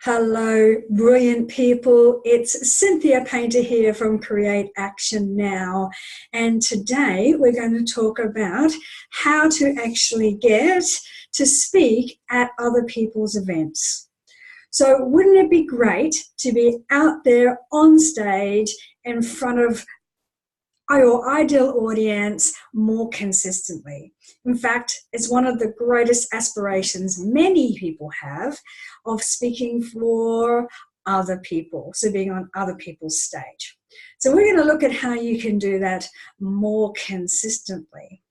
Hello, brilliant people. It's Cynthia Painter here from Create Action Now. And today we're going to talk about how to actually get to speak at other people's events. So wouldn't it be great to be out there on stage in front of your ideal audience more consistently? In fact, it's one of the greatest aspirations many people have of speaking for other people, so being on other people's stage. So we're going to look at how you can do that more consistently.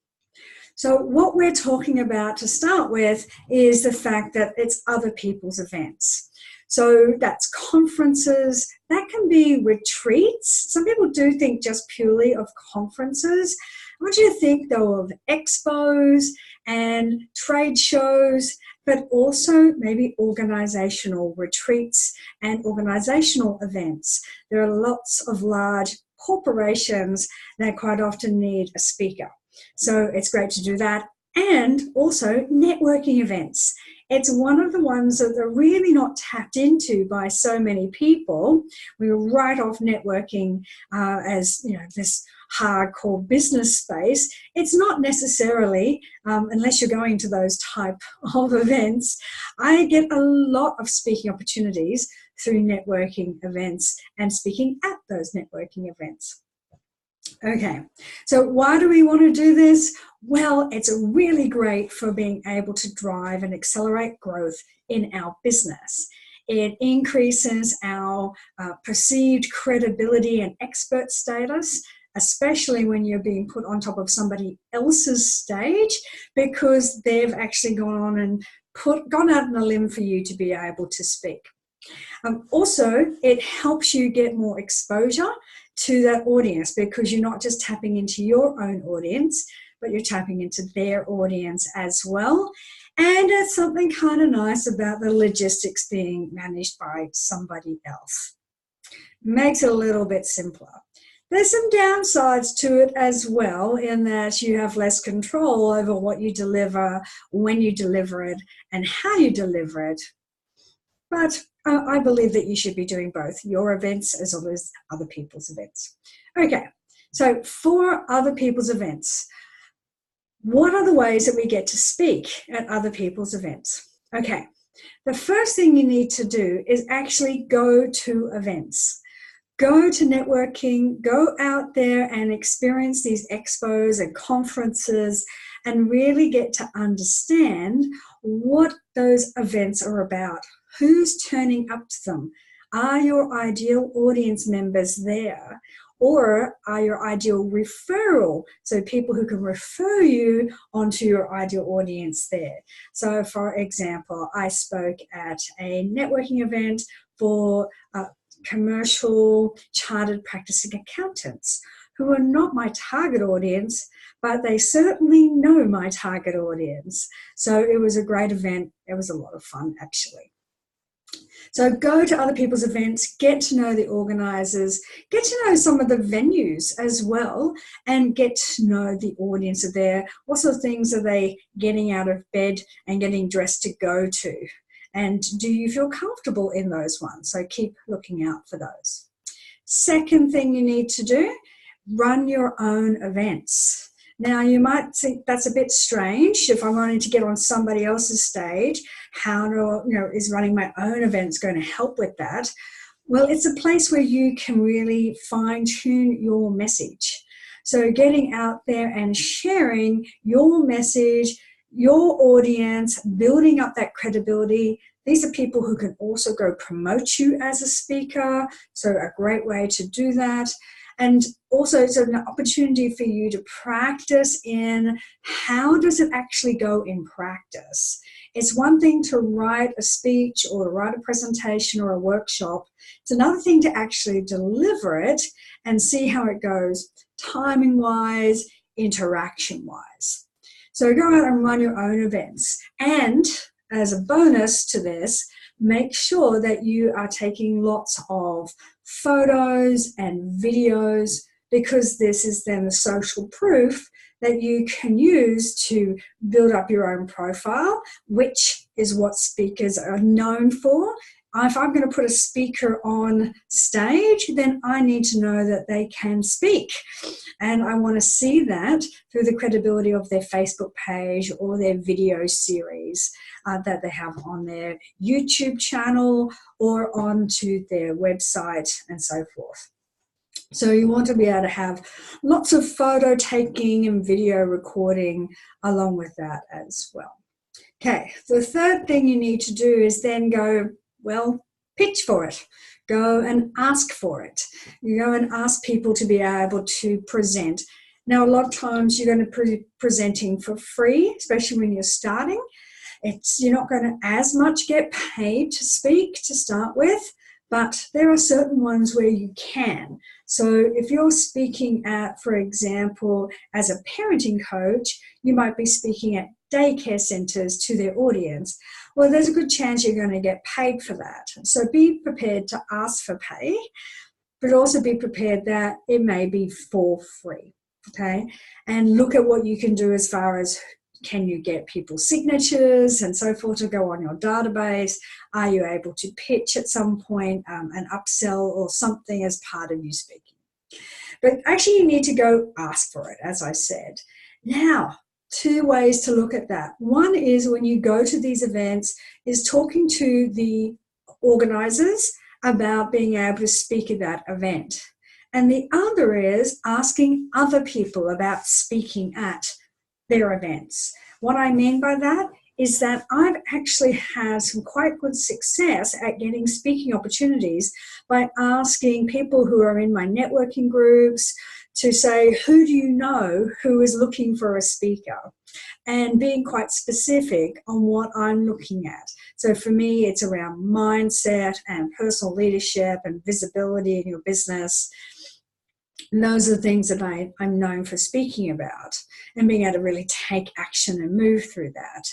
So what we're talking about to start with is the fact that it's other people's events. So that's conferences, that can be retreats. Some people do think just purely of conferences. I want you to think though of expos and trade shows, but also maybe organizational retreats and organizational events. There are lots of large corporations that quite often need a speaker. So it's great to do that. And also networking events. It's one of the ones that are really not tapped into by so many people. We write off networking as this hardcore business space. It's not necessarily, unless you're going to those type of events. I get a lot of speaking opportunities through networking events and speaking at those networking events. Okay, so why do we want to do this? Well, it's really great for being able to drive and accelerate growth in our business. It increases our perceived credibility and expert status, especially when you're being put on top of somebody else's stage, because they've actually gone on and gone out on a limb for you to be able to speak. Also, it helps you get more exposure to that audience because you're not just tapping into your own audience, but you're tapping into their audience as well. And it's something kind of nice about the logistics being managed by somebody else. Makes it a little bit simpler. There's some downsides to it as well in that you have less control over what you deliver, when you deliver it, and how you deliver it. But I believe that you should be doing both your events as well as other people's events. Okay, so for other people's events, what are the ways that we get to speak at other people's events? Okay, the first thing you need to do is actually go to events. Go to networking, go out there and experience these expos and conferences and really get to understand what those events are about. Who's turning up to them? Are your ideal audience members there? Or are your ideal referral, so people who can refer you onto your ideal audience there? So for example, I spoke at a networking event for commercial chartered practicing accountants who are not my target audience, but they certainly know my target audience. So it was a great event. It was a lot of fun actually. So go to other people's events, get to know the organisers, get to know some of the venues as well, and get to know the audience are there. What sort of things are they getting out of bed and getting dressed to go to? And do you feel comfortable in those ones? So keep looking out for those. Second thing you need to do, run your own events. Now, you might think that's a bit strange. If I'm wanting to get on somebody else's stage, how is running my own events going to help with that? Well, it's a place where you can really fine-tune your message. So getting out there and sharing your message, your audience, building up that credibility. These are people who can also go promote you as a speaker, so a great way to do that. And also it's an opportunity for you to practice in how does it actually go in practice. It's one thing to write a speech or to write a presentation or a workshop. It's another thing to actually deliver it and see how it goes timing-wise, interaction-wise. So go out and run your own events. And as a bonus to this, make sure that you are taking lots of photos and videos, because this is then the social proof that you can use to build up your own profile, which is what speakers are known for. if I'm going to put a speaker on stage, then I need to know that they can speak. And I want to see that through the credibility of their Facebook page or their video series that they have on their YouTube channel or onto their website and so forth. So you want to be able to have lots of photo taking and video recording along with that as well. Okay, the third thing you need to do is then go, well, pitch for it. Go and ask for it. You go and ask people to be able to present. Now, a lot of times you're going to be presenting for free, especially when you're starting. You're not going to as much get paid to speak to start with, but there are certain ones where you can. So if you're speaking at, for example, as a parenting coach, you might be speaking at daycare centres to their audience. Well, there's a good chance you're going to get paid for that. So be prepared to ask for pay, but also be prepared that it may be for free, okay? And look at what you can do as far as, can you get people's signatures and so forth to go on your database? Are you able to pitch at some point, an upsell or something as part of you speaking? But actually you need to go ask for it, as I said. Now, two ways to look at that. One is when you go to these events is talking to the organisers about being able to speak at that event. And the other is asking other people about speaking at their events. What I mean by that is that I've actually had some quite good success at getting speaking opportunities by asking people who are in my networking groups to say, who do you know who is looking for a speaker? And being quite specific on what I'm looking at. So for me, it's around mindset and personal leadership and visibility in your business. And those are the things that I'm known for speaking about and being able to really take action and move through that.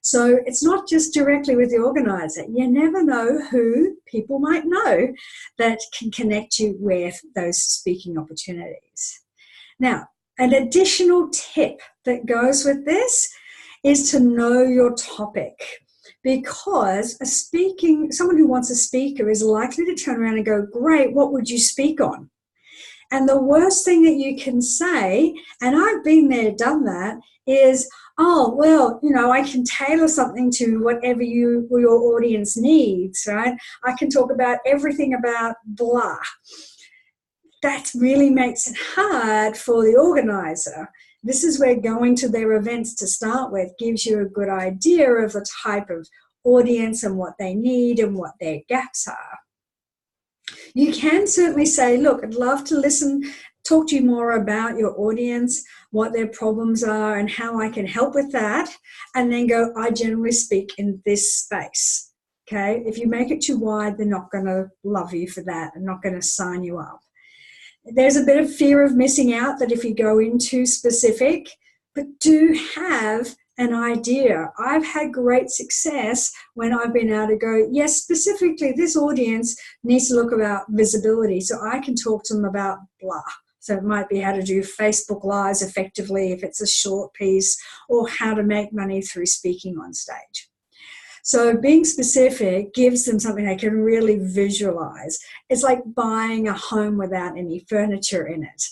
So it's not just directly with the organiser. You never know who people might know that can connect you with those speaking opportunities. Now, an additional tip that goes with this is to know your topic, because someone who wants a speaker is likely to turn around and go, great, what would you speak on? And the worst thing that you can say, and I've been there, done that, is, oh, well, I can tailor something to whatever your audience needs, right? I can talk about everything about blah. That really makes it hard for the organiser. This is where going to their events to start with gives you a good idea of the type of audience and what they need and what their gaps are. You can certainly say, look, I'd love to talk to you more about your audience, what their problems are and how I can help with that, and then go, I generally speak in this space, okay? If you make it too wide, they're not going to love you for that and not going to sign you up. There's a bit of fear of missing out that if you go in too specific, but do have an idea. I've had great success when I've been able to go, yes, specifically this audience needs to look about visibility, so I can talk to them about blah. So it might be how to do Facebook Lives effectively if it's a short piece, or how to make money through speaking on stage. So being specific gives them something they can really visualize. It's like buying a home without any furniture in it.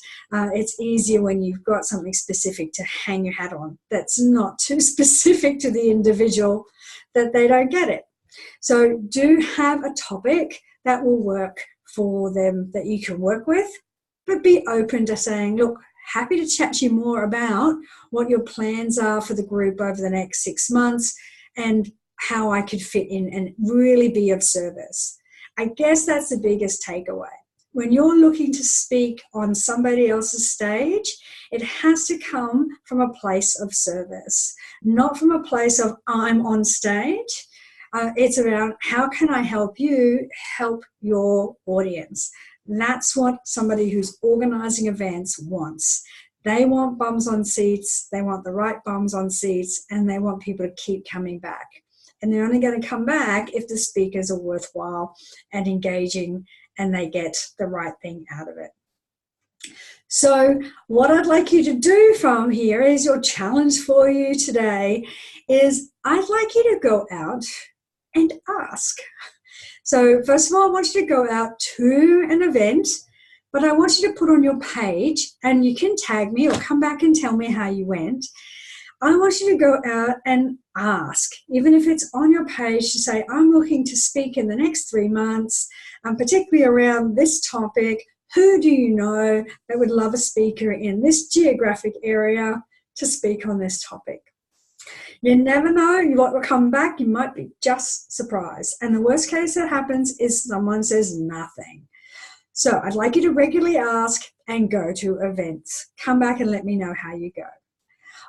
It's easier when you've got something specific to hang your hat on that's not too specific to the individual that they don't get it. So do have a topic that will work for them that you can work with, but be open to saying, look, happy to chat to you more about what your plans are for the group over the next 6 months and how I could fit in and really be of service. I guess that's the biggest takeaway. When you're looking to speak on somebody else's stage, it has to come from a place of service, not from a place of I'm on stage. It's around how can I help you help your audience. That's what somebody who's organising events wants. They want bums on seats, they want the right bums on seats, and they want people to keep coming back. And they're only going to come back if the speakers are worthwhile and engaging and they get the right thing out of it. So what I'd like you to do from here is your challenge for you today is I'd like you to go out and ask. So first of all, I want you to go out to an event, but I want you to put on your page, and you can tag me or come back and tell me how you went. I want you to go out and ask, even if it's on your page, to say, I'm looking to speak in the next 3 months, particularly around this topic. Who do you know that would love a speaker in this geographic area to speak on this topic? You never know what will come back. You might be just surprised. And the worst case that happens is someone says nothing. So I'd like you to regularly ask and go to events. Come back and let me know how you go.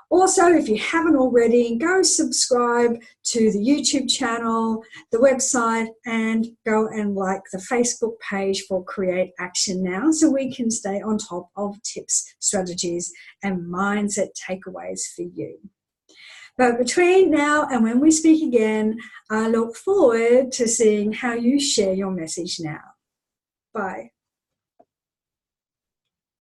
Also, if you haven't already, go subscribe to the YouTube channel, the website, and go and like the Facebook page for Create Action Now, so we can stay on top of tips, strategies, and mindset takeaways for you. But between now and when we speak again, I look forward to seeing how you share your message now. Bye.